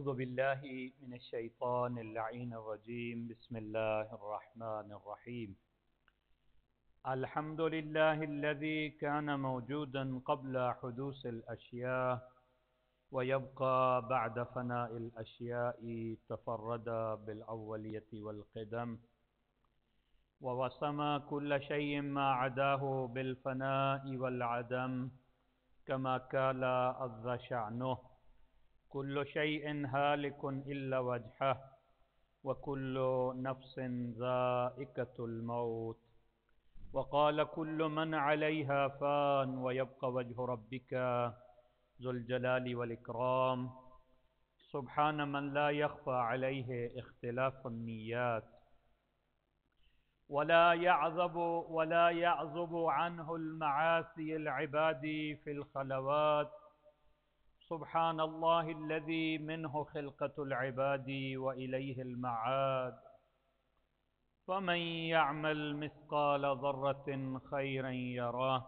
أعوذ بالله من الشيطان اللعين الرجيم. بسم الله الرحمن الرحيم. الحمد لله الذي كان موجودا قبل حدوث الأشياء ويبقى بعد فناء الأشياء، تفرد بالأولية والقدم، ووسم كل شيء ما عداه بالفناء والعدم، كما قال عز شأنه: كل شيء هالك إلا وجهه وكل نفس ذائقة الموت. وقال: كل من عليها فان ويبقى وجه ربك ذو الجلال والإكرام. سبحان من لا يخفى عليه اختلاف النيات، ولا يعزب عنه المعاصي العباد في الخلوات. سبحان الله الذي منه خلقة العباد وإليه المعاد. فمن يعمل مثقال ذرة خيرا يراه،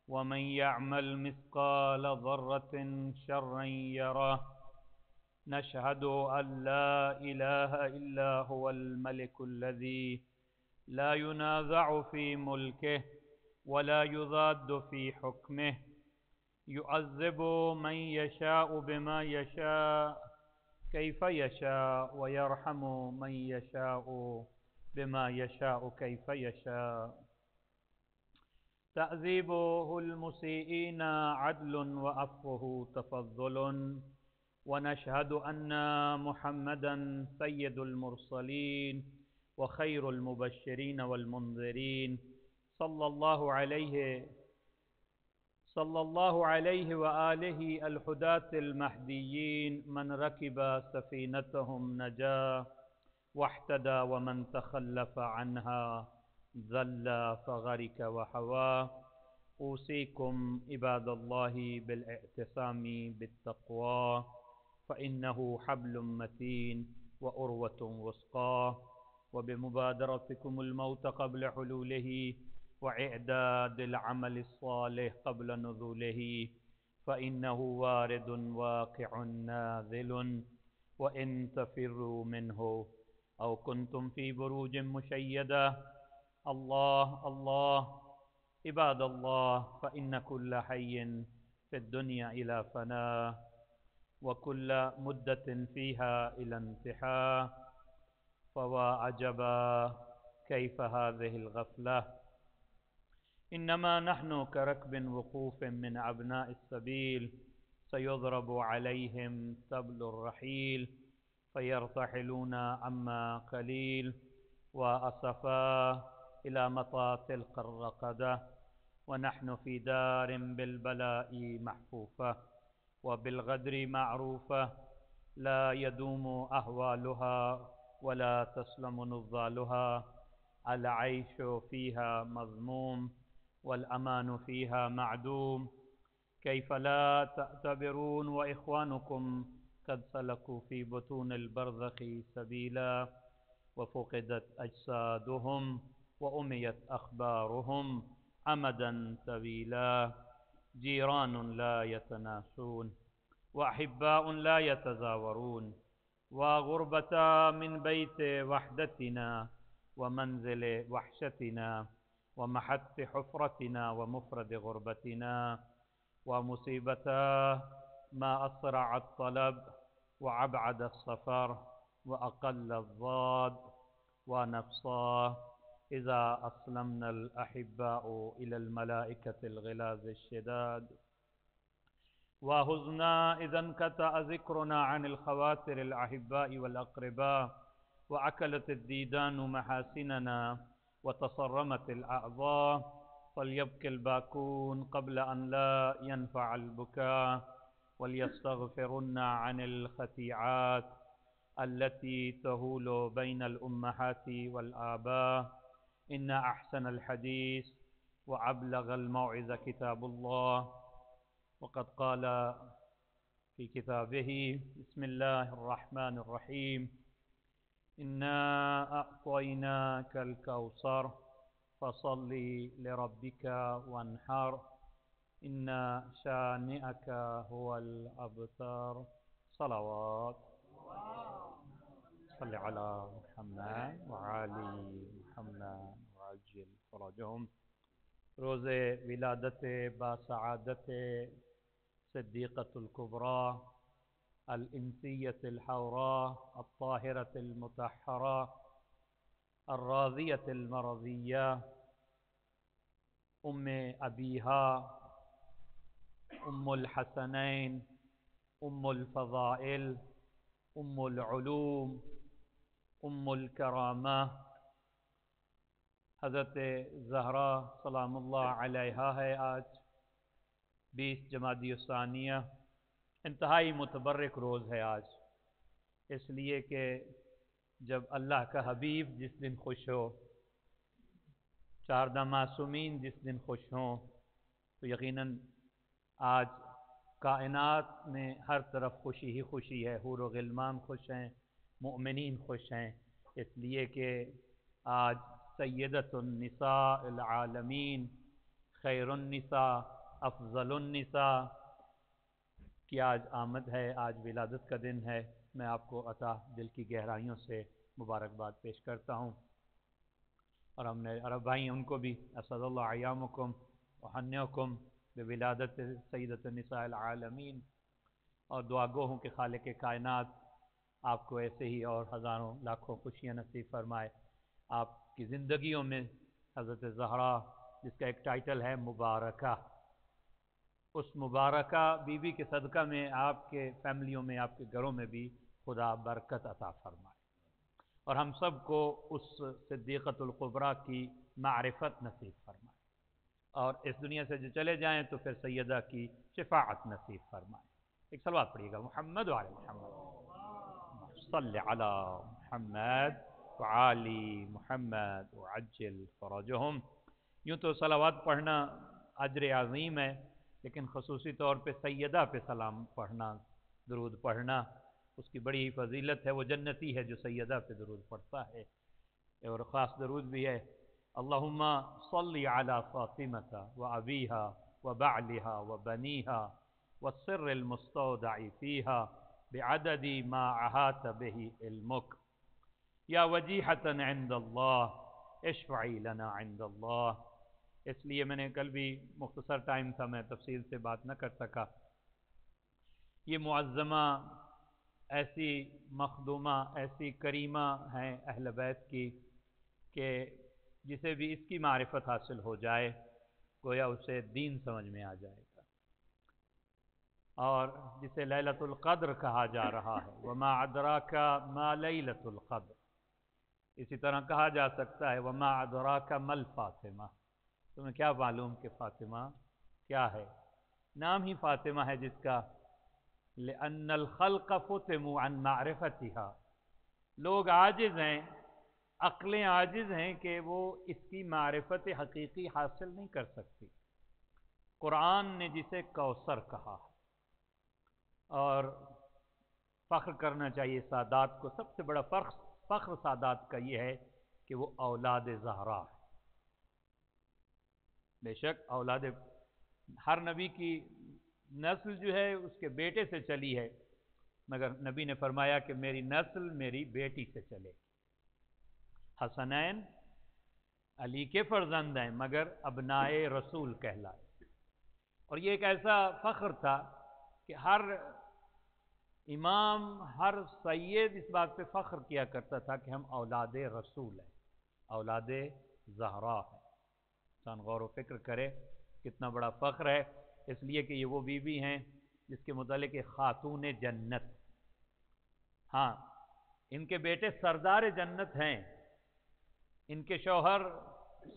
ومن يعمل مثقال ذرة شرا يراه. نشهد أن لا إله إلا هو الملك الذي لا ينازع في ملكه ولا يضاد في حكمه، يعذب من يشاء بما يشاء كيف يشاء، ويرحم من يشاء بما يشاء كيف يشاء. تعذيبه المسيئين عدل وعفوه تفضل. ونشهد أن محمدا سيد المرسلين وخير المبشرين والمنذرين، صلى الله عليه وآله الهداة المهديين، من ركب سفينتهم نجا واحتدى، ومن تخلف عنها ذل فغرق وحوى. أوصيكم عباد الله بالاعتصام بالتقوى، فإنه حبل متين وأروة وثقى، وبمبادرتكم الموت قبل حلوله، وإعداد العمل الصالح قبل نزوله، فإنه وارد واقع نازل. وإن تفروا منه أو كنتم في بروج مشيدة. الله الله عباد الله، فإن كل حي في الدنيا إلى فناء، وكل مدة فيها إلى انتهاء. فوا عجبا كيف هذه الغفلة. إنما نحن كركب وقوف من أبناء السبيل، سيضرب عليهم سبل الرحيل، فيرتحلون عما قليل. وأسفا إلى متى تلك الرقدة، ونحن في دار بالبلاء محفوفة وبالغدر معروفة، لا يدوم أهوالها ولا تسلم نضالها. العيش فيها مذموم والأمان فيها معدوم. كيف لا تعتبرون وإخوانكم قد سلكوا في بطون البرزخ سبيلا، وفقدت أجسادهم وأميت أخبارهم أمدا طويلا. جيران لا يتناسون، وأحباء لا يتزاورون، وغربة من بيت وحدتنا ومنزل وحشتنا ومحط حفرتنا ومفرد غربتنا. ومصيبة ما أسرع الطلب وأبعد السفر وأقل الضاد. ونفصاه إذا أسلمنا الأحباء إلى الملائكة الغلاظ الشداد. وهزنا إذا انقطع ذكرنا عن الخواطر الأحباء والأقرباء، وأكلت الديدان محاسننا وتصرمت الأعضاء. فليبكي الباكون قبل أن لا ينفع البكاء، وليستغفرن عن الخطيئات التي تهول بين الأمهات والآباء. إن أحسن الحديث وأبلغ الموعظة كتاب الله، وقد قال في كتابه: بسم الله الرحمن الرحيم. إنا أعطيناك الكوثر فصل لربك وانحر، إن شانئك هو الأبتر. صلوات. صل علی محمد وعلی محمد وعجل فرجهم. روز ولادت باسعادت صدیقۃ الکبریٰ الانسیۃ الحوراء الطاہرۃ المطہرہ الراضیۃ المرضیہ ام ابیہا ام الحسنین ام الفضائل ام العلوم ام الکرامہ حضرت زہرا سلام اللہ علیہا ہے آج 20 جمادی الثانیہ. انتہائی متبرک روز ہے آج، اس لیے کہ جب اللہ کا حبیب جس دن خوش ہو، 14 معصومین جس دن خوش ہوں، تو یقیناً آج کائنات میں ہر طرف خوشی ہی خوشی ہے. حور و غلمان خوش ہیں، مؤمنین خوش ہیں، اس لیے کہ آج سیدۃ النساء العالمین، خیر النساء، افضل النساء کی آج آمد ہے، آج ولادت کا دن ہے. میں آپ کو عطا دل کی گہرائیوں سے مبارکباد پیش کرتا ہوں، اور ہم نے عرب بھائی ان کو بھی اسعد اللہ ایامکم وہنیکم بولادت سیدۃ النساء العالمین، اور دعا گو ہوں کہ خالق کائنات آپ کو ایسے ہی اور ہزاروں لاکھوں خوشیاں نصیب فرمائے. آپ کی زندگیوں میں حضرت زہرا جس کا ایک ٹائٹل ہے مبارکہ، اس مبارکہ بی بی کے صدقہ میں آپ کے فیملیوں میں، آپ کے گھروں میں بھی خدا برکت عطا فرمائے، اور ہم سب کو اس صدیقۃ الکبریٰ کی معرفت نصیب فرمائے، اور اس دنیا سے جو چلے جائیں تو پھر سیدہ کی شفاعت نصیب فرمائے. ایک صلوات پڑھیے گا محمد وعلی محمد صلی علی محمد وعلی محمد وعجل فرجهم. یوں تو صلوات پڑھنا اجر عظیم ہے، لیکن خصوصی طور پہ سیدہ پہ سلام پڑھنا، درود پڑھنا، اس کی بڑی فضیلت ہے. وہ جنتی ہے جو سیدہ پہ درود پڑھتا ہے، اور خاص درود بھی ہے اللہم صلی علی فاطمۃ و ابیہا و بعلہا و بنیہا والسر المستودع فیہا بعدد ما احاط بہ علمک یا وجیحۃ عند اللہ اشفعی لنا عند اللہ. اس لیے میں نے کل بھی مختصر ٹائم تھا، میں تفصیل سے بات نہ کر سکا. یہ معظمہ ایسی مخدومہ، ایسی کریمہ ہیں اہل بیت کی کہ جسے بھی اس کی معرفت حاصل ہو جائے گویا اسے دین سمجھ میں آ جائے گا. اور جسے لیلۃ القدر کہا جا رہا ہے، وما ادراک ما لیلۃ القدر، اسی طرح کہا جا سکتا ہے وما ادراک ما الفاطمہ، تمہیں کیا معلوم کہ فاطمہ کیا ہے. نام ہی فاطمہ ہے جس کا، لأن الخلق فتموا عن معرفتها، لوگ عاجز ہیں، عقلیں عاجز ہیں کہ وہ اس کی معرفت حقیقی حاصل نہیں کر سکتی. قرآن نے جسے کوثر کہا، اور فخر کرنا چاہیے سادات کو، سب سے بڑا فخر سادات کا یہ ہے کہ وہ اولاد زہرا ہے. بے شک اولاد ہر نبی کی نسل جو ہے اس کے بیٹے سے چلی ہے، مگر نبی نے فرمایا کہ میری نسل میری بیٹی سے چلے. حسنین علی کے فرزند ہیں مگر ابنائے رسول کہلائے. اور یہ ایک ایسا فخر تھا کہ ہر امام، ہر سید اس بات پہ فخر کیا کرتا تھا کہ ہم اولاد رسول ہیں، اولاد زہرا ہیں. انسان غور و فکر کرے کتنا بڑا فخر ہے، اس لیے کہ یہ وہ بیوی ہیں جس کے متعلق خاتون جنت. ہاں، ان کے بیٹے سردار جنت ہیں، ان کے شوہر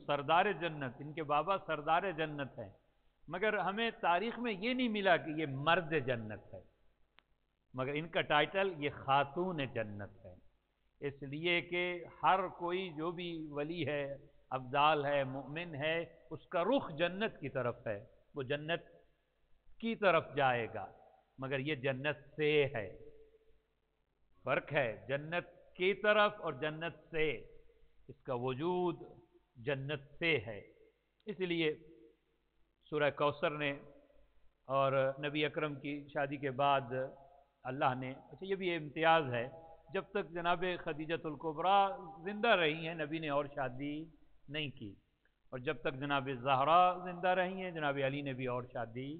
سردار جنت، ان کے بابا سردار جنت ہیں، مگر ہمیں تاریخ میں یہ نہیں ملا کہ یہ مرد جنت ہے، مگر ان کا ٹائٹل یہ خاتون جنت ہے. اس لیے کہ ہر کوئی جو بھی ولی ہے، ابدال ہے، مؤمن ہے، اس کا رخ جنت کی طرف ہے، وہ جنت کی طرف جائے گا، مگر یہ جنت سے ہے. فرق ہے جنت کی طرف اور جنت سے، اس کا وجود جنت سے ہے. اس لیے سورہ کوثر نے اور نبی اکرم کی شادی کے بعد اللہ نے، اچھا یہ بھی امتیاز ہے جب تک جناب خدیجۃ الکبریٰ زندہ رہی ہیں نبی نے اور شادی نہیں کی، اور جب تک جناب زہرا زندہ رہی ہیں جناب علی نے بھی اور شادی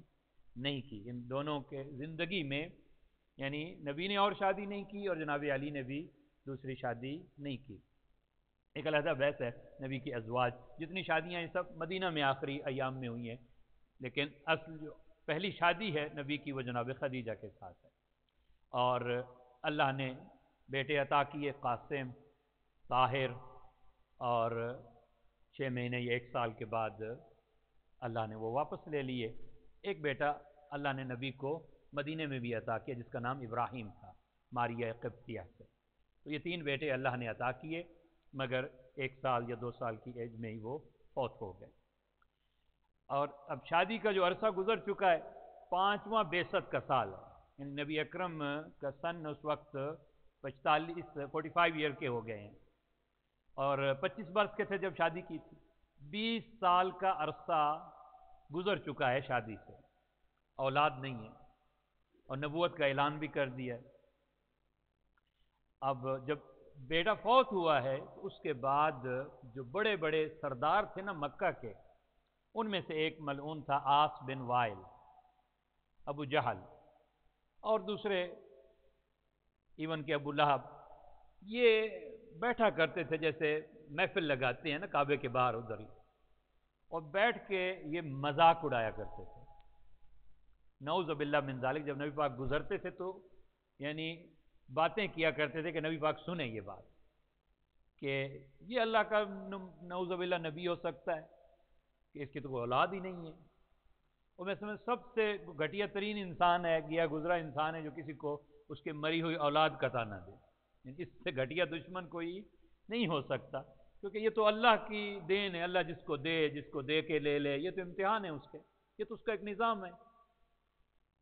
نہیں کی۔ ان دونوں کے زندگی میں یعنی نبی نے اور شادی نہیں کی اور جناب علی نے بھی دوسری شادی نہیں کی۔ ایک علیحدہ بحث ہے نبی کی ازواج، جتنی شادیاں ہیں سب مدینہ میں آخری ایام میں ہوئی ہیں، لیکن اصل جو پہلی شادی ہے نبی کی وہ جناب خدیجہ کے ساتھ ہے۔ اور اللہ نے بیٹے عطا کیے، قاسم، طاہر، اور 6 مہینے یا 1 سال کے بعد اللہ نے وہ واپس لے لیے۔ ایک بیٹا اللہ نے نبی کو مدینے میں بھی عطا کیا جس کا نام ابراہیم تھا، ماریہ قبطیہ سے۔ تو یہ 3 بیٹے اللہ نے عطا کیے، مگر 1 سال یا 2 سال کی ایج میں ہی وہ فوت ہو گئے۔ اور اب شادی کا جو عرصہ گزر چکا ہے 5واں بعثت کا سال ہے، یعنی نبی اکرم کا سن اس وقت 45 ایئر کے ہو گئے ہیں، اور 25 برس کے تھے جب شادی کی تھی۔ 20 سال کا عرصہ گزر چکا ہے شادی سے، اولاد نہیں ہے، اور نبوت کا اعلان بھی کر دیا ہے۔ اب جب بیٹا فوت ہوا ہے تو اس کے بعد جو بڑے بڑے سردار تھے نا مکہ کے، ان میں سے ایک ملعون تھا عاص بن وائل، ابو جہل، اور دوسرے ایون کہ ابو لہب، یہ بیٹھا کرتے تھے جیسے محفل لگاتے ہیں نا کعبے کے باہر ادھر ہی، اور بیٹھ کے یہ مذاق اڑایا کرتے تھے۔ نعوذ باللہ من ذالک، جب نبی پاک گزرتے تھے تو یعنی باتیں کیا کرتے تھے کہ نبی پاک سنیں یہ بات کہ یہ اللہ کا نعوذ باللہ نبی ہو سکتا ہے کہ اس کی تو کوئی اولاد ہی نہیں ہے۔ اور میں سمجھ سب سے گھٹیا ترین انسان ہے، گیا گزرا انسان ہے جو کسی کو اس کے مری ہوئی اولاد قطع نہ دے، اس سے گھٹیا دشمن کوئی نہیں ہو سکتا، کیونکہ یہ تو اللہ کی دین ہے، اللہ جس کو دے کے لے لے، یہ تو امتحان ہے اس کے، یہ تو اس کا ایک نظام ہے۔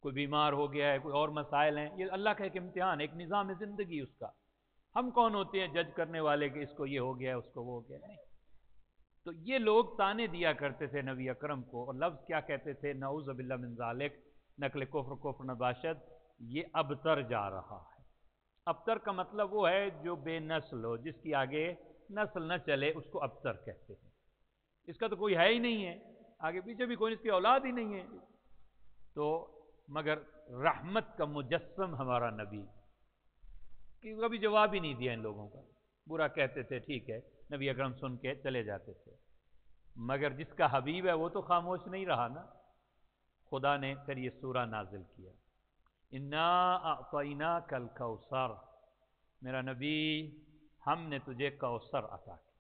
کوئی بیمار ہو گیا ہے، کوئی اور مسائل ہیں، یہ اللہ کا ایک امتحان، ایک نظام ہے زندگی اس کا۔ ہم کون ہوتے ہیں جج کرنے والے کہ اس کو یہ ہو گیا ہے اس کو وہ ہو گیا؟ نہیں۔ تو یہ لوگ تانے دیا کرتے تھے نبی اکرم کو، اور لفظ کیا کہتے تھے؟ نعوذ باللہ من ذالک، نقل کفر نباشد، یہ ابتر جا رہا ہے۔ ابتر کا مطلب وہ ہے جو بے نسل ہو، جس کی آگے نسل نہ چلے، اس کو ابتر کہتے ہیں۔ اس کا تو کوئی ہے ہی نہیں ہے، آگے پیچھے بھی کوئی اس کی اولاد ہی نہیں ہے، تو مگر رحمت کا مجسم ہمارا نبی، کہ کبھی جواب ہی نہیں دیا ان لوگوں کا، برا کہتے تھے ٹھیک ہے، نبی اکرم سن کے چلے جاتے تھے، مگر جس کا حبیب ہے وہ تو خاموش نہیں رہا نا۔ خدا نے پھر یہ سورہ نازل کیا، انا اعطیناک الکوثر، میرا نبی ہم نے تجھے کوثر عطا کیا۔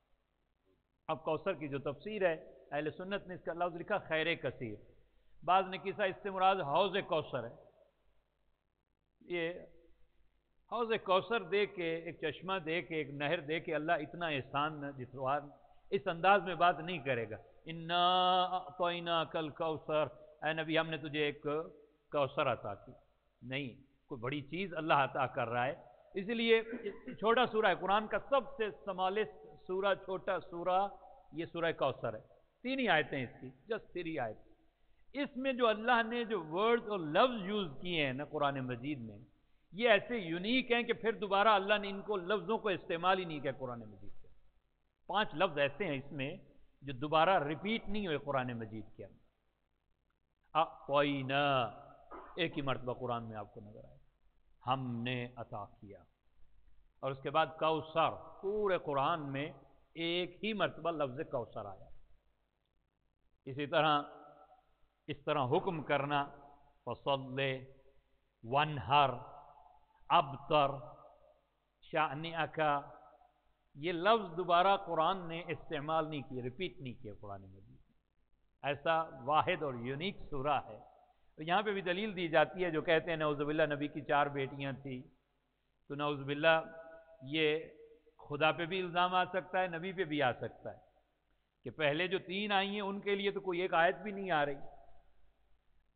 اب کوثر کی جو تفسیر ہے اہل سنت نے اس کا لفظ لکھا خیر کثیر، بعض نے کسا اس سے مراد حوض کوثر ہے۔ یہ حوض کوثر دے کے، ایک چشمہ دے کے، ایک نہر دے کے اللہ اتنا احسان جتوار اس انداز میں بات نہیں کرے گا۔ انا اعطیناک الکوثر، اے نبی ہم نے تجھے ایک کوثر عطا کی، نہیں، کوئی بڑی چیز اللہ عطا کر رہا ہے۔ اس لیے چھوٹا سورہ ہے، قرآن کا سب سے سمالسٹ سورہ، چھوٹا سورہ یہ سورہ کوثر ہے، 3 ہی آیتیں اس کی، جسٹ 3 آیت۔ اس میں جو اللہ نے جو ورڈ اور لفظ یوز کیے ہیں نا قرآن مجید میں، یہ ایسے یونیک ہیں کہ پھر دوبارہ اللہ نے ان کو لفظوں کو استعمال ہی نہیں کیا قرآن مجید کے۔ 5 لفظ ایسے ہیں اس میں جو دوبارہ ریپیٹ نہیں ہوئے قرآن مجید کے اندر۔ اعطینا ایک ہی مرتبہ قرآن میں آپ کو نظر آئے، ہم نے عطا کیا، اور اس کے بعد کوثر، پورے قرآن میں ایک ہی مرتبہ لفظ کوثر آیا۔ اسی طرح اس طرح حکم کرنا، فصل وانہر، ابتر، شأنک، یہ لفظ دوبارہ قرآن نے استعمال نہیں کیے، ریپیٹ نہیں کیے قرآن مجید۔ ایسا واحد اور یونیک سورہ ہے۔ تو یہاں پہ بھی دلیل دی جاتی ہے جو کہتے ہیں نعوذ باللہ نبی کی 4 بیٹیاں تھیں، تو نعوذ باللہ یہ خدا پہ بھی الزام آ سکتا ہے، نبی پہ بھی آ سکتا ہے کہ پہلے جو 3 آئی ہیں ان کے لیے تو کوئی ایک آیت بھی نہیں آ رہی،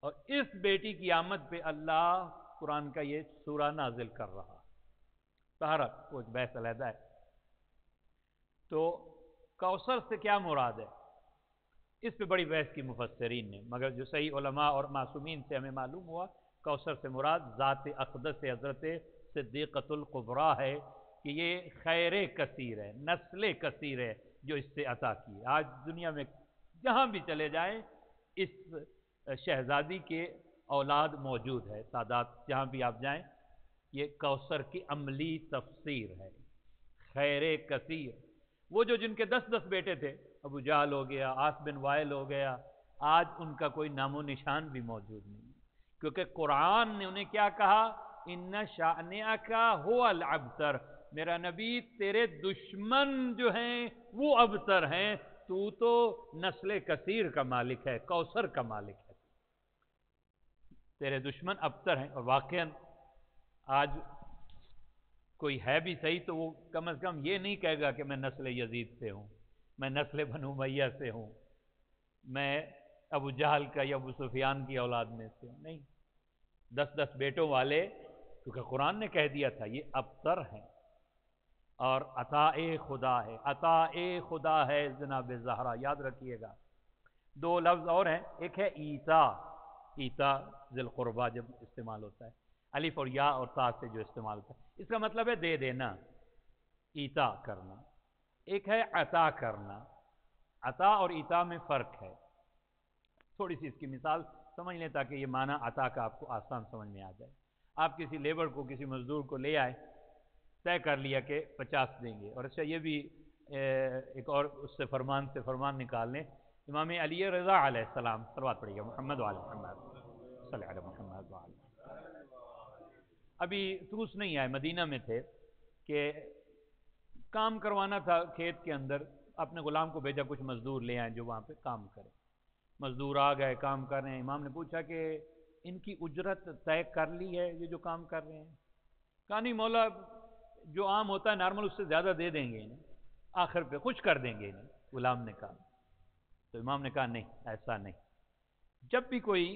اور اس بیٹی کی آمد پہ اللہ قرآن کا یہ سورہ نازل کر رہا۔ طہارت وہ ایک بحث علیحدہ ہے۔ تو کوثر سے کیا مراد ہے؟ اس پہ بڑی بحث کی مفسرین نے، مگر جو صحیح علماء اور معصومین سے ہمیں معلوم ہوا، کوثر سے مراد ذات اقدس حضرت صدیقۃ القبریٰ ہے کہ یہ خیر کثیر ہے، نسل کثیر ہے جو اس سے عطا کی ہے۔ آج دنیا میں جہاں بھی چلے جائیں اس شہزادی کے اولاد موجود ہے، سادات جہاں بھی آپ جائیں، یہ کوثر کی عملی تفسیر ہے، خیر کثیر۔ وہ جو جن کے 10 بیٹے تھے، ابو جہل ہو گیا، عاص بن وائل ہو گیا، آج ان کا کوئی نام و نشان بھی موجود نہیں، کیونکہ قرآن نے انہیں کیا کہا؟ ان شانئک ھو الابتر، میرا نبی تیرے دشمن جو ہیں وہ ابتر ہیں، تو نسل کثیر کا مالک ہے، کوثر کا مالک ہے، تیرے دشمن ابتر ہیں۔ اور واقعاً آج کوئی ہے بھی صحیح تو وہ کم از کم یہ نہیں کہے گا کہ میں نسل یزید سے ہوں، میں نسل بنو امیہ سے ہوں، میں ابو جہل کا یا ابو سفیان کی اولاد میں سے ہوں، نہیں۔ 10 بیٹوں والے، کیونکہ قرآن نے کہہ دیا تھا یہ ابتر ہیں، اور عطا خدا ہے، عطا خدا ہے جناب زہرا، یاد رکھیے گا۔ 2 لفظ اور ہیں، ایک ہے ایتا، ایتا ذی القربہ جب استعمال ہوتا ہے، الف اور یا اور تا سے جو استعمال ہوتا ہے، اس کا مطلب ہے دے دینا، ایتا کرنا۔ ایک ہے عطا کرنا، عطا اور ایتا میں فرق ہے۔ تھوڑی سی اس کی مثال سمجھ لیں تاکہ یہ معنی عطا کا آپ کو آسان سمجھ میں آ جائے۔ آپ کسی لیبر کو، کسی مزدور کو لے آئے، طے کر لیا کہ 50 دیں گے، اور اچھا یہ بھی ایک اور اس سے فرمان نکال لیں، امام علی رضا علیہ السلام، صلوات پڑھیے گا محمد وعلی محمد صلی علی محمد وعلی۔ ابھی طوس نہیں آئے، مدینہ میں تھے، کہ کام کروانا تھا کھیت کے اندر، اپنے غلام کو بھیجا کچھ مزدور لے آئیں جو وہاں پہ کام کرے۔ مزدور آ گئے، کام کر رہے ہیں، امام نے پوچھا کہ ان کی اجرت طے کر لی ہے یہ جو کام کر رہے ہیں؟ کہا نہیں مولا، جو عام ہوتا ہے نارمل اس سے زیادہ دے دیں گے انہیں، آخر پہ خوش کر دیں گے انہیں، غلام نے کہا۔ تو امام نے کہا نہیں، ایسا نہیں، جب بھی کوئی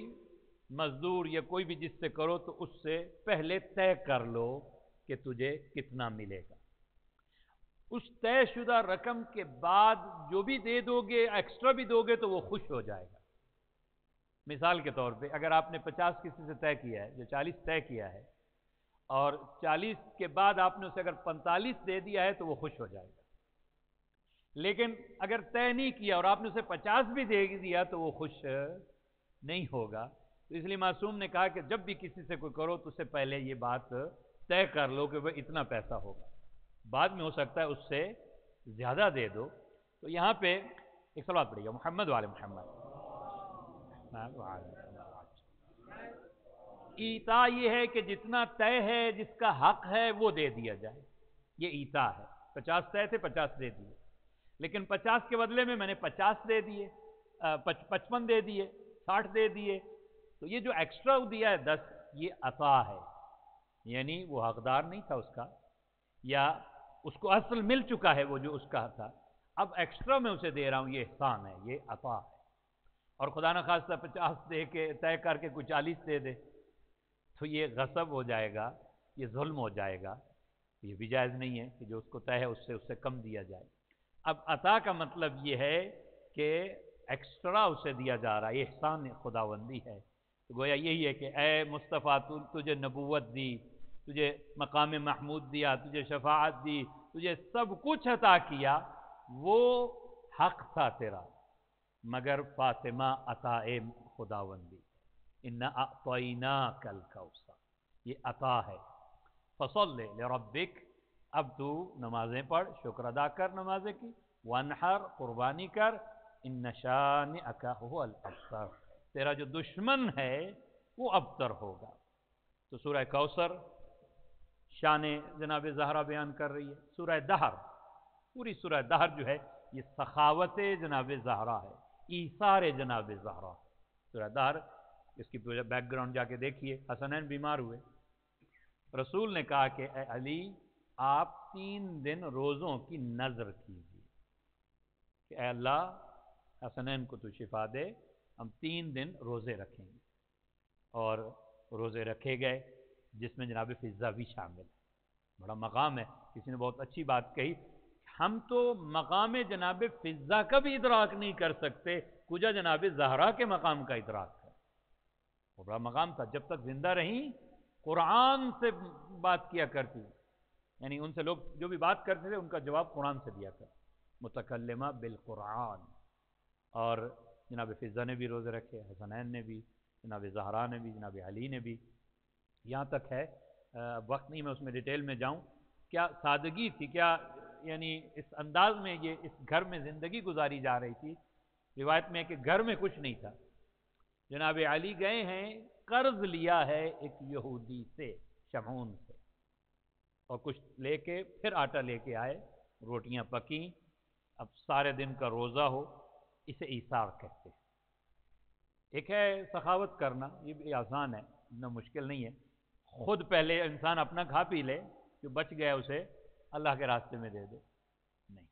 مزدور یا کوئی بھی جس سے کرو تو اس سے پہلے طے کر لو کہ تجھے کتنا ملے گا، اس طے شدہ رقم کے بعد جو بھی دے دو گے، ایکسٹرا بھی دو گے تو وہ خوش ہو جائے گا۔ مثال کے طور پہ اگر آپ نے 50 کسی سے طے کیا ہے، جو 40 طے کیا ہے، اور 40 کے بعد آپ نے اسے اگر 45 دے دیا ہے تو وہ خوش ہو جائے گا، لیکن اگر طے نہیں کیا اور آپ نے اسے 50 بھی دے دیا تو وہ خوش نہیں ہوگا۔ تو اس لیے معصوم نے کہا کہ جب بھی کسی سے کوئی کرو تو اس سے پہلے یہ بات طے کر لو کہ وہ اتنا پیسہ ہوگا، بعد میں ہو سکتا ہے اس سے زیادہ دے دو۔ تو یہاں پہ ایک صلوات پڑھیے گا محمد وعلی محمد۔ ایتا یہ ہے کہ جتنا طے ہے، جس کا حق ہے وہ دے دیا جائے، یہ ایتا ہے۔ 50 طے تھے، 50 دے دیے، لیکن 50 کے بدلے میں نے 50 دے دیے، 55 دے دیے، 60 دے دیے، تو یہ جو ایکسٹرا دیا ہے 10، یہ عطا ہے، یعنی وہ حقدار نہیں تھا اس کا، یا اس کو اصل مل چکا ہے وہ جو اس کا تھا، اب ایکسٹرا میں اسے دے رہا ہوں، یہ احسان ہے، یہ عطا ہے۔ اور خدا نہ خواستہ 50 دے کے طے کر کے کوئی 40 دے دے تو یہ غصب ہو جائے گا، یہ ظلم ہو جائے گا، یہ بھی جائز نہیں ہے کہ جو اس کو طے ہے اس سے کم دیا جائے۔ اب عطا کا مطلب یہ ہے کہ ایکسٹرا اسے دیا جا رہا ہے، یہ احسان خداوندی ہے۔ تو گویا یہی ہے کہ اے مصطفیٰ، تجھے نبوت دی، تجھے مقام محمود دیا، تجھے شفاعت دی، تجھے سب کچھ عطا کیا، وہ حق تھا تیرا، مگر فاطمہ عطا خداوندی، اِنَّا أَعْطَيْنَاكَ الْكَوْثَرَ، یہ عطا ہے۔ فَصَلِّ لِرَبِّكَ، اب تو نمازیں پڑھ، شکر ادا کر نمازیں کی، وَانْحَرْ، قربانی کر، إِنَّ شَانِئَكَ هُوَ الْأَبْتَرُ، تیرا جو دشمن ہے وہ ابتر ہوگا۔ تو سورہ کوثر شان جناب زہرا بیان کر رہی ہے۔ سورہ دہر، پوری سورہ دہر جو ہے یہ سخاوت جناب زہرا ہے، ایثار جناب زہرا۔ سورہ دہر، اس کی بیک گراؤنڈ جا کے دیکھیے، حسنین بیمار ہوئے، رسول نے کہا کہ اے علی، آپ 3 دن روزوں کی نذر کیجیے کہ اے اللہ حسنین کو تو شفا دے، ہم 3 دن روزے رکھیں گے، اور روزے رکھے گئے، جس میں جناب فضہ بھی شامل ہے۔ بڑا مقام ہے، کسی نے بہت اچھی بات کہی، ہم تو مقام جناب فضہ کا بھی ادراک نہیں کر سکتے، کجا جناب زہرا کے مقام کا ادراک ہے۔ وہ بڑا مقام تھا، جب تک زندہ رہیں قرآن سے بات کیا کرتی، یعنی ان سے لوگ جو بھی بات کرتے تھے ان کا جواب قرآن سے دیا کرتے، متکلمہ بالقرآن۔ اور جناب فضہ نے بھی روزے رکھے، حسنین نے بھی، جناب زہرا نے بھی، جناب علی نے بھی، یہاں تک ہے وقت نہیں میں اس میں ڈیٹیل میں جاؤں، کیا سادگی تھی، کیا یعنی اس انداز میں یہ اس گھر میں زندگی گزاری جا رہی تھی۔ روایت میں ہے کہ گھر میں کچھ نہیں تھا، جناب علی گئے ہیں، قرض لیا ہے ایک یہودی سے، شمعون سے، اور کچھ لے کے پھر آٹا لے کے آئے، روٹیاں پکیں، اب سارے دن کا روزہ ہو، اسے ایثار کہتے ہیں۔ ایک ہے سخاوت کرنا، یہ بھی آسان ہے، اتنا مشکل نہیں ہے، خود پہلے انسان اپنا کھا پی لے، جو بچ گیا اسے اللہ کے راستے میں دے دے، نہیں۔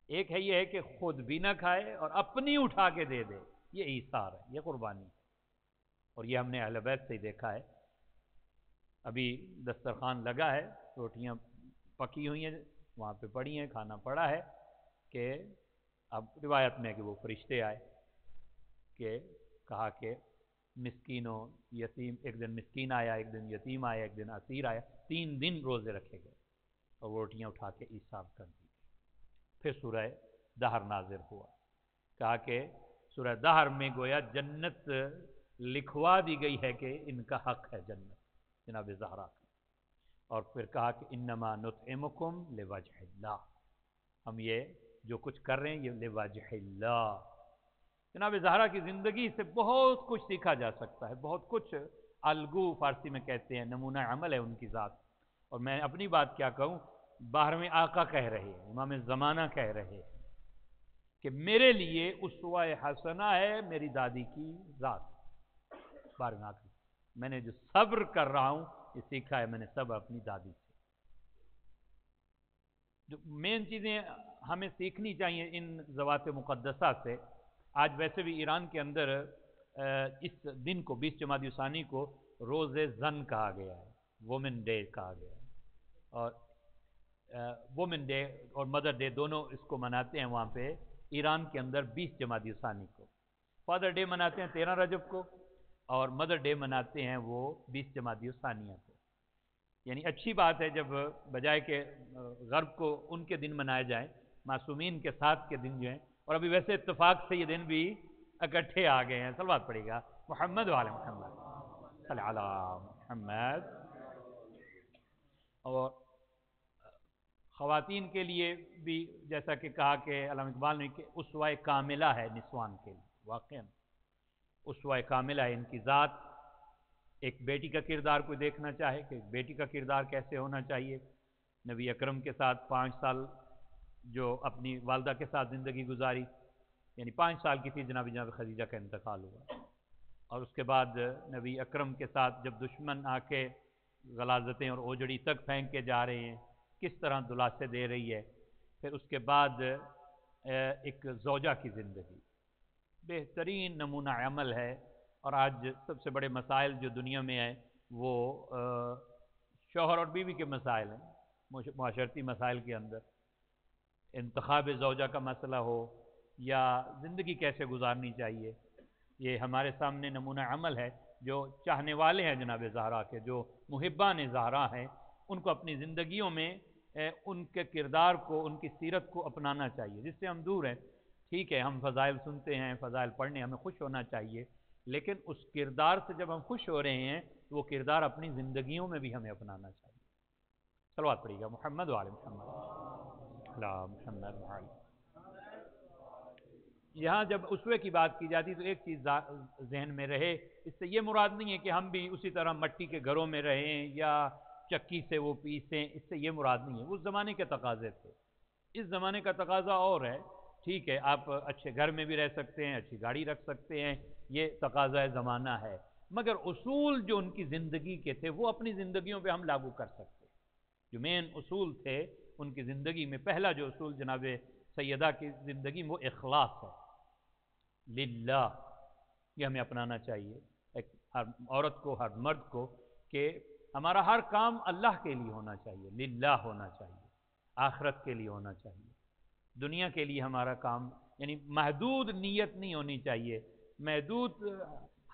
ایک ہے یہ ہے کہ خود بھی نہ کھائے اور اپنی اٹھا کے دے دے، یہ ایثار ہے، یہ قربانی ہے، اور یہ ہم نے اہل بیت سے ہی دیکھا ہے۔ ابھی دسترخوان لگا ہے، روٹیاں پکی ہوئی ہیں، وہاں پہ پڑی ہیں، کھانا پڑا ہے، کہ اب روایت میں کہ وہ فرشتے آئے کہ کہا کہ مسکینوں، یتیم، ایک دن مسکین آیا، ایک دن یتیم آیا، ایک دن اسیر آیا، 3 دن روزے رکھے گئے اور روٹیاں اٹھا کے ایثار کر دی۔ پھر سورہ دہر نازل ہوا، کہا کہ سورہ دہر میں گویا جنت لکھوا دی گئی ہے کہ ان کا حق ہے جنت، جناب زہرا کا، اور پھر کہا کہ انما نطعمکم لوجہ اللہ، ہم یہ جو کچھ کر رہے ہیں یہ لوجہ اللہ۔ جناب زہرا کی زندگی سے بہت کچھ سیکھا جا سکتا ہے، بہت کچھ، الگو فارسی میں کہتے ہیں، نمونہ عمل ہے ان کی ذات۔ اور میں اپنی بات کیا کہوں، 12ویں آقا کہہ رہے ہیں، امام زمانہ کہہ رہے ہیں کہ میرے لیے اسوہ حسنہ ہے میری دادی کی ذات۔ 12ویں آقا، میں نے جو صبر کر رہا ہوں یہ سیکھا ہے میں نے صبر اپنی دادی سے۔ جو مین چیزیں ہمیں سیکھنی چاہیے ان ذوات مقدسہ سے، آج ویسے بھی ایران کے اندر اس دن کو 20 جمادی الثانی کو روز زن کہا گیا ہے، وومن ڈے کہا گیا ہے، اور وومن ڈے اور مدر ڈے دونوں اس کو مناتے ہیں وہاں پہ ایران کے اندر 20 جمادی الثانی کو۔ فادر ڈے مناتے ہیں 13 رجب کو، اور مدر ڈے مناتے ہیں وہ 20 جمادی الثانیہ کو۔ یعنی اچھی بات ہے جب بجائے کہ غرب کو ان کے دن منائے جائیں، معصومین کے ساتھ کے دن جو ہیں، اور ابھی ویسے اتفاق سے یہ دن بھی اکٹھے آ گئے ہیں۔ صلوات پڑے گا محمد وعلی محمد، صلی علی محمد۔ اور خواتین کے لیے بھی جیسا کہ کہا کہ علامہ اقبال نے کہ اسوہ کاملہ ہے نسوان کے لیے، واقعا اسوہ کاملہ ہے ان کی ذات۔ ایک بیٹی کا کردار کوئی دیکھنا چاہے کہ ایک بیٹی کا کردار کیسے ہونا چاہیے، نبی اکرم کے ساتھ 5 سال جو اپنی والدہ کے ساتھ زندگی گزاری، یعنی 5 سال کی تھی جناب خدیجہ کا انتقال ہوا، اور اس کے بعد نبی اکرم کے ساتھ جب دشمن آ کے غلاظتیں اور اوجڑی تک پھینک کے جا رہے ہیں، کس طرح دلاسے دے رہی ہے، پھر اس کے بعد ایک زوجہ کی زندگی بہترین نمونہ عمل ہے۔ اور آج سب سے بڑے مسائل جو دنیا میں ہیں وہ شوہر اور بیوی کے مسائل ہیں، معاشرتی مسائل کے اندر انتخاب زوجہ کا مسئلہ ہو یا زندگی کیسے گزارنی چاہیے، یہ ہمارے سامنے نمونہ عمل ہے۔ جو چاہنے والے ہیں جناب زہرا کے، جو محبان زہرا ہیں، ان کو اپنی زندگیوں میں ان کے کردار کو، ان کی سیرت کو اپنانا چاہیے، جس سے ہم دور ہیں۔ ٹھیک ہے ہم فضائل سنتے ہیں، فضائل پڑھنے ہمیں خوش ہونا چاہیے، لیکن اس کردار سے جب ہم خوش ہو رہے ہیں تو وہ کردار اپنی زندگیوں میں بھی ہمیں اپنانا چاہیے۔ صلوات پڑھیے گا محمد وعلی محمد، اللہم محمد وعلی۔ یہاں جب اسوے کی بات کی جاتی تو ایک چیز ذہن میں رہے، اس سے یہ مراد نہیں ہے کہ ہم بھی اسی طرح مٹی کے گھروں میں رہیں یا چکی سے وہ پیسیں، اس سے یہ مراد نہیں ہے، اس زمانے کے تقاضے تھے۔ اس زمانے کا تقاضا اور ہے، ٹھیک ہے آپ اچھے گھر میں بھی رہ سکتے ہیں، اچھی گاڑی رکھ سکتے ہیں، یہ تقاضا زمانہ ہے، مگر اصول جو ان کی زندگی کے تھے وہ اپنی زندگیوں پہ ہم لاگو کر سکتے ہیں۔ جو مین اصول تھے ان کی زندگی میں، پہلا جو اصول جناب سیدہ کی زندگی میں وہ اخلاص ہے، للہ، یہ ہمیں اپنانا چاہیے ہر عورت کو، ہر مرد کو، کہ ہمارا ہر کام اللہ کے لیے ہونا چاہیے، للہ ہونا چاہیے، آخرت کے لیے ہونا چاہیے۔ دنیا کے لیے ہمارا کام یعنی محدود نیت نہیں ہونی چاہیے، محدود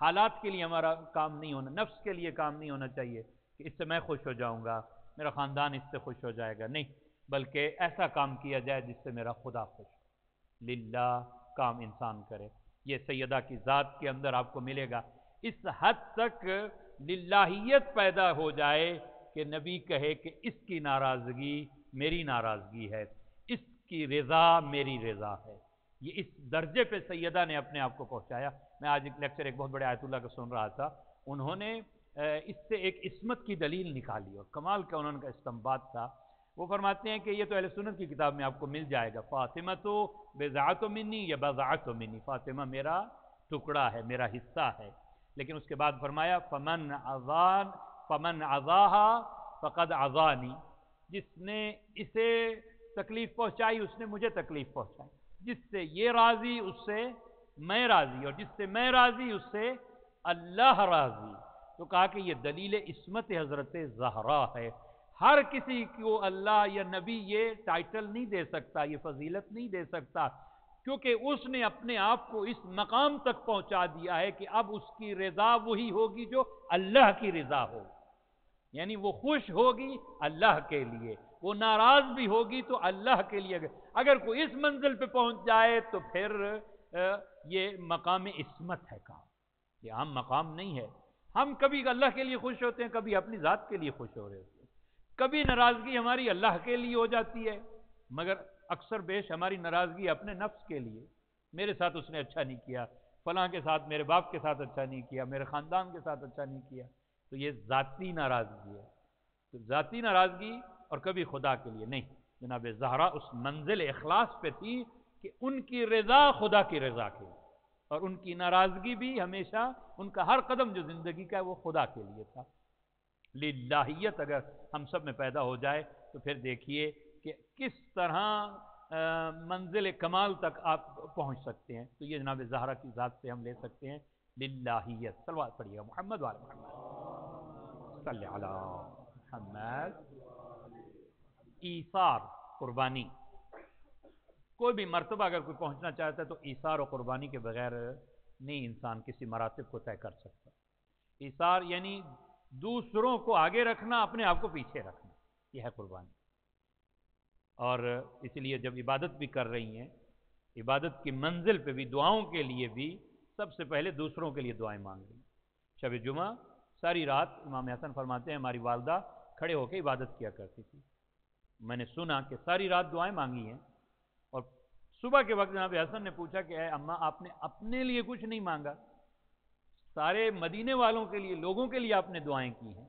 حالات کے لیے ہمارا کام نہیں ہونا، نفس کے لیے کام نہیں ہونا چاہیے کہ اس سے میں خوش ہو جاؤں گا، میرا خاندان اس سے خوش ہو جائے گا، نہیں، بلکہ ایسا کام کیا جائے جس سے میرا خدا خوش ہو، للہ کام انسان کرے۔ یہ سیدہ کی ذات کے اندر آپ کو ملے گا، اس حد تک للہیت پیدا ہو جائے کہ نبی کہے کہ اس کی ناراضگی میری ناراضگی ہے، اس کی رضا میری رضا ہے۔ یہ اس درجے پہ سیدہ نے اپنے آپ کو پہنچایا۔ میں آج ایک لیکچر ایک بہت بڑے آیت اللہ کا سن رہا تھا، انہوں نے اس سے ایک عصمت کی دلیل نکالی اور کمال کا انہوں کا استنباط تھا۔ وہ فرماتے ہیں کہ یہ تو اہل سنت کی کتاب میں آپ کو مل جائے گا، فاطمہ تو بضاعت منی یا بضاعت منی، فاطمہ میرا ٹکڑا ہے، میرا حصہ ہے۔ لیکن اس کے بعد فرمایا فمن عزاها فقد عزانی، جس نے اسے تکلیف پہنچائی اس نے مجھے تکلیف پہنچائی، جس سے یہ راضی اس سے میں راضی، اور جس سے میں راضی اس سے اللہ راضی۔ تو کہا کہ یہ دلیل عصمت حضرت زہرا ہے، ہر کسی کو اللہ یا نبی یہ ٹائٹل نہیں دے سکتا، یہ فضیلت نہیں دے سکتا، کیونکہ اس نے اپنے آپ کو اس مقام تک پہنچا دیا ہے کہ اب اس کی رضا وہی ہوگی جو اللہ کی رضا ہو، یعنی وہ خوش ہوگی اللہ کے لیے، وہ ناراض بھی ہوگی تو اللہ کے لیے۔ اگر کوئی اس منزل پہ پہنچ جائے تو پھر یہ مقام عصمت ہے، کہا یہ عام مقام نہیں ہے۔ ہم کبھی اللہ کے لیے خوش ہوتے ہیں، کبھی اپنی ذات کے لیے خوش ہو رہے ہوتے ہیں، کبھی ناراضگی ہماری اللہ کے لیے ہو جاتی ہے، مگر اکثر بیش ہماری ناراضگی اپنے نفس کے لیے، میرے ساتھ اس نے اچھا نہیں کیا، فلاں کے ساتھ، میرے باپ کے ساتھ اچھا نہیں کیا، میرے خاندان کے ساتھ اچھا نہیں کیا، تو یہ ذاتی ناراضگی ہے۔ تو ذاتی ناراضگی اور کبھی خدا کے لیے نہیں۔ جناب زہرا اس منزل اخلاص پہ تھی کہ ان کی رضا خدا کی رضا کے، اور ان کی ناراضگی بھی ہمیشہ، ان کا ہر قدم جو زندگی کا ہے وہ خدا کے لیے تھا۔ للہیت اگر ہم سب میں پیدا ہو جائے تو پھر دیکھیے کہ کس طرح منزل کمال تک آپ پہنچ سکتے ہیں۔ تو یہ جناب زہرا کی ذات سے ہم لے سکتے ہیں للہیت۔ صلوات پڑھیے گا محمد وعلی محمد صلی علی محمد۔ ایثار، قربانی، کوئی بھی مرتبہ اگر کوئی پہنچنا چاہتا ہے تو ایثار و قربانی کے بغیر نہیں انسان کسی مراتب کو طے کر سکتا۔ ایثار یعنی دوسروں کو آگے رکھنا، اپنے آپ کو پیچھے رکھنا، یہ ہے قربانی۔ اور اس لیے جب عبادت بھی کر رہی ہیں، عبادت کی منزل پہ بھی دعاؤں کے لیے بھی سب سے پہلے دوسروں کے لیے دعائیں مانگ رہی ہیں۔ شب جمعہ ساری رات امام حسن فرماتے ہیں ہماری والدہ کھڑے ہو کے عبادت کیا کرتی تھی، میں نے سنا کہ ساری رات دعائیں مانگی ہیں، اور صبح کے وقت جناب حسن نے پوچھا کہ اے اماں آپ نے اپنے لیے کچھ نہیں مانگا، سارے مدینے والوں کے لیے، لوگوں کے لیے آپ نے دعائیں کی ہیں؟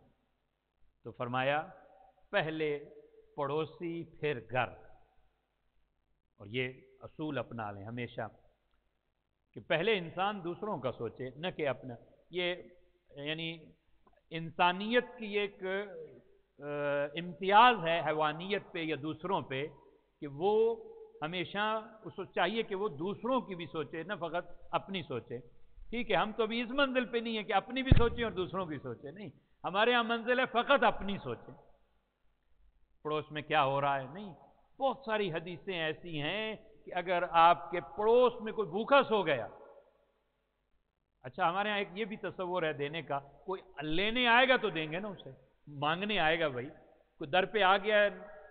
تو فرمایا پہلے پڑوسی پھر گھر، اور یہ اصول اپنا لیں ہمیشہ کہ پہلے انسان دوسروں کا سوچے نہ کہ اپنا۔ یہ یعنی انسانیت کی ایک امتیاز ہے حیوانیت پہ یا دوسروں پہ کہ وہ ہمیشہ اس کو چاہیے کہ وہ دوسروں کی بھی سوچے، نہ فقط اپنی سوچے۔ ٹھیک ہے، ہم تو ابھی اس منزل پہ نہیں ہے کہ اپنی بھی سوچیں اور دوسروں کی سوچیں، نہیں، ہمارے ہاں منزل ہے فقط اپنی سوچیں، پڑوس میں کیا ہو رہا ہے نہیں۔ بہت ساری حدیثیں ایسی ہیں کہ اگر آپ کے پڑوس میں کوئی بھوکا سو گیا، اچھا ہمارے ہاں ایک یہ بھی تصور ہے دینے کا، کوئی لینے آئے گا تو دیں گے نا، اسے مانگنے آئے گا بھائی، کوئی در پہ آ گیا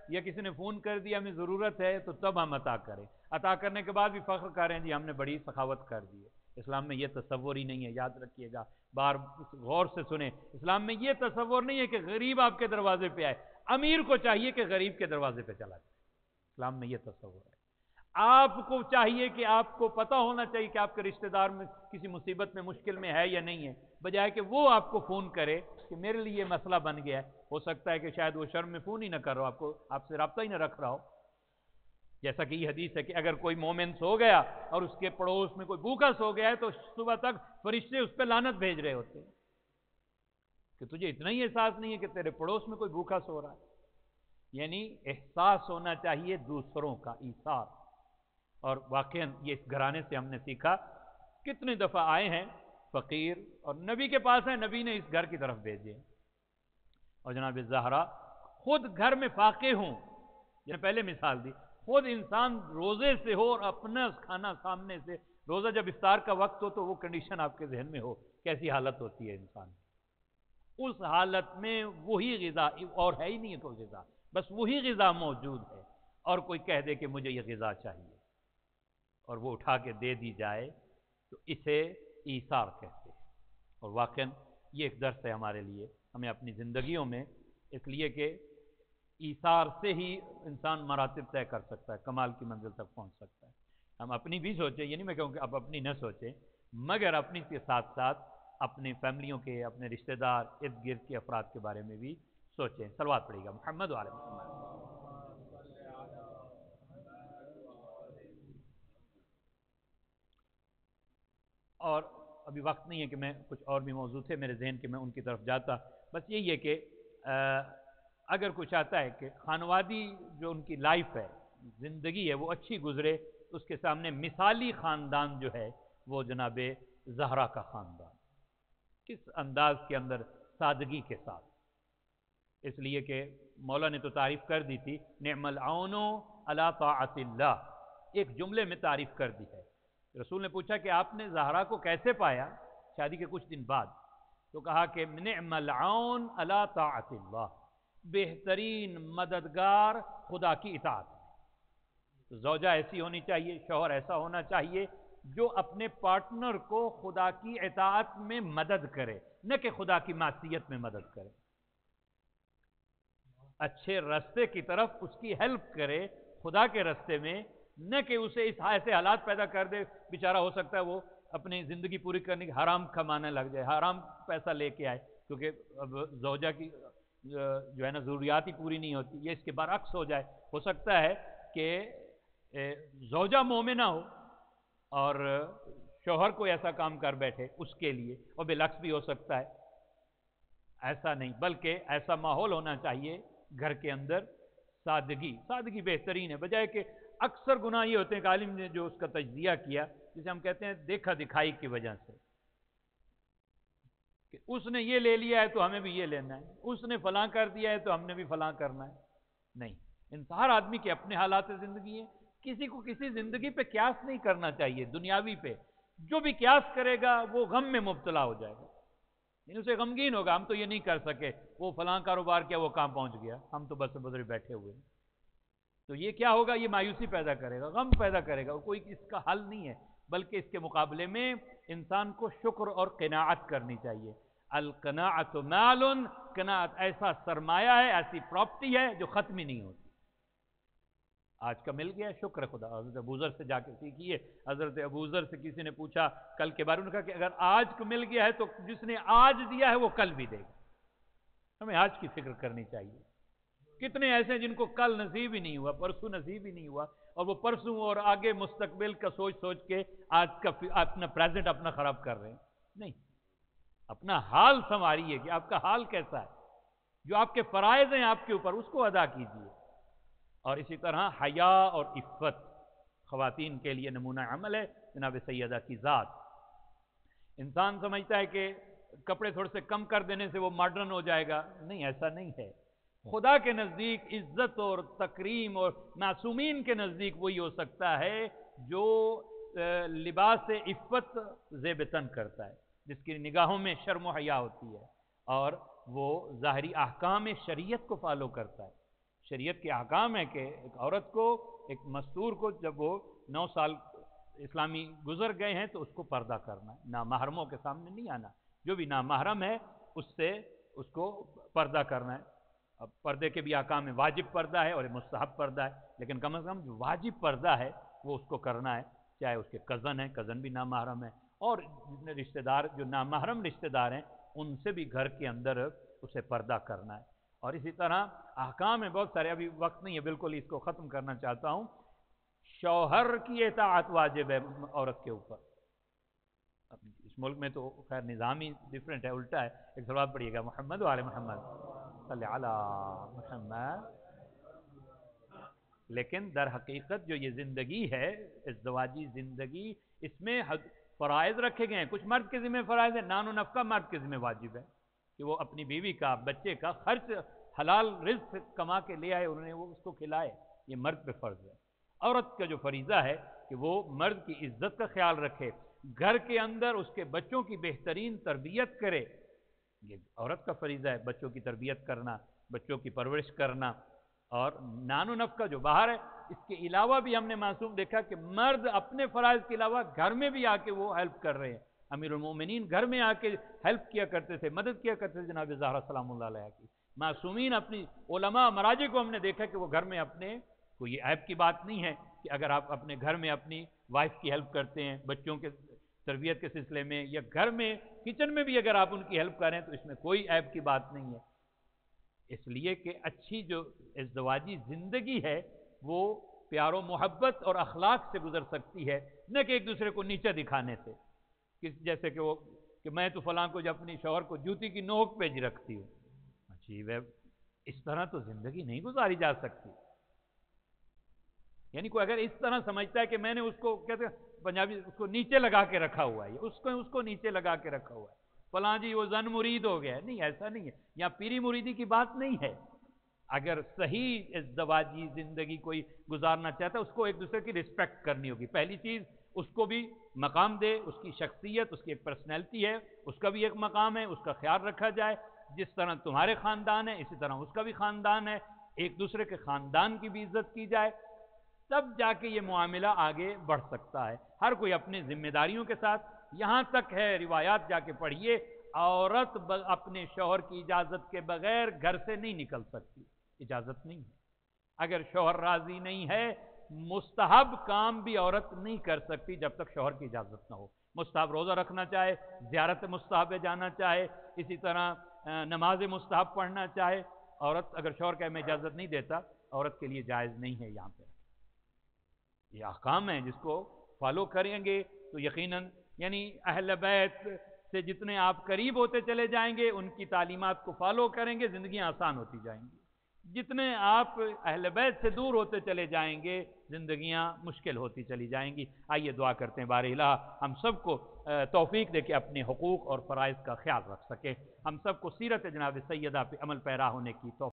یا کسی نے فون کر دیا ہمیں ضرورت ہے تو تب ہم عطا کریں، عطا کرنے کے بعد بھی فخر کریں جی ہم نے بڑی سخاوت کر دی ہے۔ اسلام میں یہ تصور ہی نہیں ہے، یاد رکھیے گا، بار غور سے سنیں، اسلام میں یہ تصور نہیں ہے کہ غریب آپ کے دروازے پہ آئے، امیر کو چاہیے کہ غریب کے دروازے پہ چلا جائے، اسلام میں یہ تصور ہے۔ آپ کو چاہیے کہ آپ کو پتہ ہونا چاہیے کہ آپ کے رشتہ دار میں کسی مصیبت میں، مشکل میں ہے یا نہیں ہے، بجائے کہ وہ آپ کو فون کرے کہ میرے لیے یہ مسئلہ بن گیا ہے۔ ہو سکتا ہے کہ شاید وہ شرم میں فون ہی نہ کر رہا ہو، آپ سے رابطہ ہی نہ رکھ رہا ہو، جیسا کہ یہ حدیث ہے کہ اگر کوئی مومن سو گیا اور اس کے پڑوس میں کوئی بھوکا سو گیا ہے تو صبح تک فرشتے اس پہ لعنت بھیج رہے ہوتے ہیں کہ تجھے اتنا ہی احساس نہیں ہے کہ تیرے پڑوس میں کوئی بھوکا سو رہا ہے۔ یعنی احساس ہونا چاہیے دوسروں کا، ایثار۔ اور واقعاً یہ اس گھرانے سے ہم نے سیکھا، کتنے دفعہ آئے ہیں فقیر اور نبی کے پاس ہیں، نبی نے اس گھر کی طرف بھیجے، اور جناب زہرا خود گھر میں فاقے ہوں، جنہیں پہلے مثال دی، خود انسان روزے سے ہو اور اپنا کھانا سامنے سے، روزہ جب افطار کا وقت ہو تو وہ کنڈیشن آپ کے ذہن میں ہو، کیسی حالت ہوتی ہے انسان، اس حالت میں وہی غذا، اور ہے ہی نہیں کوئی غذا، بس وہی غذا موجود ہے، اور کوئی کہہ دے کہ مجھے یہ غذا چاہیے اور وہ اٹھا کے دے دی جائے، تو اسے ایثار کہتے ہیں۔ اور واقعاً یہ ایک درس ہے ہمارے لیے، ہمیں اپنی زندگیوں میں، اس لیے کہ ایثار سے ہی انسان مراتب طے کر سکتا ہے، کمال کی منزل تک پہنچ سکتا ہے۔ ہم اپنی بھی سوچیں، یہ نہیں میں کہوں کہ اب اپنی نہ سوچیں، مگر اپنی کے ساتھ ساتھ اپنی فیملیوں کے، اپنے رشتہ دار، ارد گرد کے افراد کے بارے میں بھی سوچیں۔ صلوات پڑھیے گا محمد وعلی محمد۔ اور ابھی وقت نہیں ہے کہ میں، کچھ اور بھی موضوع تھے میرے ذہن کے، میں ان کی طرف جاتا، بس یہی ہے کہ اگر کوئی چاہتا ہے کہ خانوادی جو ان کی لائف ہے، زندگی ہے، وہ اچھی گزرے، تو اس کے سامنے مثالی خاندان جو ہے وہ جناب زہرا کا خاندان، کس انداز کے اندر، سادگی کے ساتھ، اس لیے کہ مولا نے تو تعریف کر دی تھی، نعم العون علی طاعت اللہ، ایک جملے میں تعریف کر دی ہے۔ رسول نے پوچھا کہ آپ نے زہرا کو کیسے پایا شادی کے کچھ دن بعد، تو کہا کہ نعم العون علی طاعت اللہ، بہترین مددگار خدا کی اطاعت میں۔ زوجہ ایسی ہونی چاہیے، شوہر ایسا ہونا چاہیے جو اپنے پارٹنر کو خدا کی اطاعت میں مدد کرے، نہ کہ خدا کی معصیت میں مدد کرے، اچھے راستے کی طرف اس کی ہیلپ کرے خدا کے راستے میں، نہ کہ اسے اس ایسے حالات پیدا کر دے، بیچارہ ہو سکتا ہے وہ اپنی زندگی پوری کرنے کی حرام کمانے لگ جائے، حرام پیسہ لے کے آئے، کیونکہ اب زوجہ کی جو ہے نا ضروریات ہی پوری نہیں ہوتی، یہ اس کے برعکس ہو جائے، ہو سکتا ہے کہ زوجہ مومنہ ہو اور شوہر کوئی ایسا کام کر بیٹھے اس کے لیے، اور بالعکس بھی ہو سکتا ہے۔ ایسا نہیں، بلکہ ایسا ماحول ہونا چاہیے گھر کے اندر، سادگی، سادگی بہترین ہے، بجائے کہ اکثر گناہ یہ ہوتے ہیں کہ عالم نے جو اس کا تجزیہ کیا، جسے ہم کہتے ہیں دیکھا دکھائی کی وجہ سے، کہ اس نے یہ لے لیا ہے تو ہمیں بھی یہ لینا ہے، اس نے فلاں کر دیا ہے تو ہم نے بھی فلاں کرنا ہے، نہیں، ہر آدمی کے اپنے حالات زندگی ہے، کسی کو کسی زندگی پہ قیاس نہیں کرنا چاہیے، دنیاوی پہ جو بھی قیاس کرے گا وہ غم میں مبتلا ہو جائے گا، یعنی اسے غمگین ہوگا، ہم تو یہ نہیں کر سکے، وہ فلاں کاروبار کیا، وہ کہاں پہنچ گیا، ہم تو بس بدرے بیٹھے ہوئے ہیں، تو یہ کیا ہوگا، یہ مایوسی پیدا کرے گا، غم پیدا کرے گا، کوئی اس کا حل نہیں ہے، بلکہ اس کے مقابلے میں انسان کو شکر اور قناعت کرنی چاہیے۔ القناعت مال، قناعت ایسا سرمایہ ہے، ایسی پراپرٹی ہے جو ختم ہی نہیں ہوتی۔ آج کا مل گیا، شکر خدا، حضرت ابوذر سے جا کے سیکھیے، حضرت ابوذر سے کسی نے پوچھا کل کے بارے میں، کہا کہ اگر آج کو مل گیا ہے تو جس نے آج دیا ہے وہ کل بھی دے گا، ہمیں آج کی فکر کرنی چاہیے۔ کتنے ایسے ہیں جن کو کل نصیب ہی نہیں ہوا، پرسوں نصیب ہی نہیں ہوا، اور وہ پرسوں اور آگے مستقبل کا سوچ سوچ کے آج کا اپنا پریزنٹ اپنا خراب کر رہے ہیں۔ نہیں، اپنا حال سنواریے کہ آپ کا حال کیسا ہے، جو آپ کے فرائض ہیں آپ کے اوپر اس کو ادا کیجیے۔ اور اسی طرح حیا اور عفت خواتین کے لیے نمونہ عمل ہے، جناب سیدہ کی ذات۔ انسان سمجھتا ہے کہ کپڑے تھوڑے سے کم کر دینے سے وہ ماڈرن ہو جائے گا، نہیں، ایسا نہیں ہے۔ خدا کے نزدیک عزت اور تکریم، اور معصومین کے نزدیک وہی ہو سکتا ہے جو لباس عفت زیب تن کرتا ہے، جس کی نگاہوں میں شرم و حیا ہوتی ہے، اور وہ ظاہری احکام شریعت کو فالو کرتا ہے۔ شریعت کے احکام ہے کہ ایک عورت کو، ایک مستور کو، جب وہ 9 سال اسلامی گزر گئے ہیں تو اس کو پردہ کرنا ہے، نامحرموں کے سامنے نہیں آنا، جو بھی نامحرم ہے اس سے اس کو پردہ کرنا ہے۔ اب پردے کے بھی احکام میں واجب پردہ ہے اور مستحب پردہ ہے، لیکن کم از کم جو واجب پردہ ہے وہ اس کو کرنا ہے، چاہے اس کے کزن ہیں، کزن بھی نامحرم ہے، اور جتنے رشتہ دار جو نامحرم رشتہ دار ہیں ان سے بھی گھر کے اندر اسے پردہ کرنا ہے۔ اور اسی طرح احکام ہیں بہت سارے، ابھی وقت نہیں ہے بالکل اس کو ختم کرنا چاہتا ہوں۔ شوہر کی اطاعت واجب ہے عورت کے اوپر، اس ملک میں تو خیر نظام ہی ڈفرینٹ ہے، الٹا ہے، ایک صلوات پڑھیے گا محمد وعلی محمد صلی علی محمد۔ لیکن در حقیقت جو یہ زندگی ہے، ازدواجی زندگی، اس میں فرائض رکھے گئے ہیں، کچھ مرد کے ذمہ فرائض ہیں، نان و نفقہ مرد کے ذمہ واجب ہے کہ وہ اپنی بیوی کا، بچے کا خرچ حلال رزق کما کے لے آئے، انہوں نے وہ اس کو کھلائے، یہ مرد پہ فرض ہے۔ عورت کا جو فریضہ ہے کہ وہ مرد کی عزت کا خیال رکھے، گھر کے اندر اس کے بچوں کی بہترین تربیت کرے، یہ عورت کا فریضہ ہے بچوں کی تربیت کرنا، بچوں کی پرورش کرنا، اور نان و نفقہ جو باہر ہے اس کے علاوہ بھی ہم نے معصوم دیکھا کہ مرد اپنے فرائض کے علاوہ گھر میں بھی آ کے وہ ہیلپ کر رہے ہیں۔ امیر المومنین گھر میں آ کے ہیلپ کیا کرتے تھے، مدد کیا کرتے تھے جناب زہرا سلام اللہ علیہ کی۔ معصومین اپنی علماء مراجع کو ہم نے دیکھا کہ وہ گھر میں اپنے، کوئی عیب کی بات نہیں ہے کہ اگر آپ اپنے گھر میں اپنی وائف کی ہیلپ کرتے ہیں بچوں کے تربیت کے سلسلے میں، یا گھر میں کچن میں بھی اگر آپ ان کی ہیلپ کریں تو اس میں کوئی عیب کی بات نہیں ہے، اس لیے کہ اچھی جو ازدواجی زندگی ہے وہ پیار و محبت اور اخلاق سے گزر سکتی ہے، نہ کہ ایک دوسرے کو نیچا دکھانے سے، جیسے کہ وہ کہ میں تو فلاں کو جب اپنی شوہر کو جوتی کی نوک پہ جی رکھتی ہوں، عجیب ہے، اس طرح تو زندگی نہیں گزاری جا سکتی۔ یعنی کوئی اگر اس طرح سمجھتا ہے کہ میں نے اس کو کہتے ہیں پنجابی اس کو نیچے لگا کے رکھا ہوا ہے، اس کو نیچے لگا کے رکھا ہوا ہے، فلاں جی وہ زن مرید ہو گیا ہے، نہیں ایسا نہیں ہے، یہاں پیری مریدی کی بات نہیں ہے۔ اگر صحیح ازدواجی زندگی کوئی گزارنا چاہتا ہے اس کو ایک دوسرے کی رسپیکٹ کرنی ہوگی، پہلی چیز اس کو بھی مقام دے، اس کی شخصیت، اس کی ایک پرسنالٹی ہے، اس کا بھی ایک مقام ہے، اس کا خیال رکھا جائے، جس طرح تمہارے خاندان ہے اسی طرح اس کا بھی خاندان ہے، ایک دوسرے کے خاندان کی بھی عزت کی جائے، تب جا کے یہ معاملہ آگے بڑھ سکتا ہے۔ ہر کوئی اپنی ذمہ داریوں کے ساتھ، یہاں تک ہے روایات جا کے پڑھیے، عورت اپنے شوہر کی اجازت کے بغیر گھر سے نہیں نکل سکتی، اجازت نہیں ہے۔ اگر شوہر راضی نہیں ہے، مستحب کام بھی عورت نہیں کر سکتی جب تک شوہر کی اجازت نہ ہو۔ مستحب روزہ رکھنا چاہے، زیارت مستحب جانا چاہے، اسی طرح نماز مستحب پڑھنا چاہے، عورت اگر شوہر کہ میں اجازت نہیں دیتا، عورت کے لیے جائز نہیں ہے۔ یہاں پہ یہ احکام ہیں جس کو فالو کریں گے تو یقیناً، یعنی اہل بیت سے جتنے آپ قریب ہوتے چلے جائیں گے، ان کی تعلیمات کو فالو کریں گے، زندگیاں آسان ہوتی جائیں گی۔ جتنے آپ اہل بیت سے دور ہوتے چلے جائیں گے، زندگیاں مشکل ہوتی چلی جائیں گی۔ آئیے دعا کرتے ہیں بار الہ ہم سب کو توفیق دے کے اپنے حقوق اور فرائض کا خیال رکھ سکے، ہم سب کو سیرت جناب سیدہ پہ عمل پیرا ہونے کی توفیق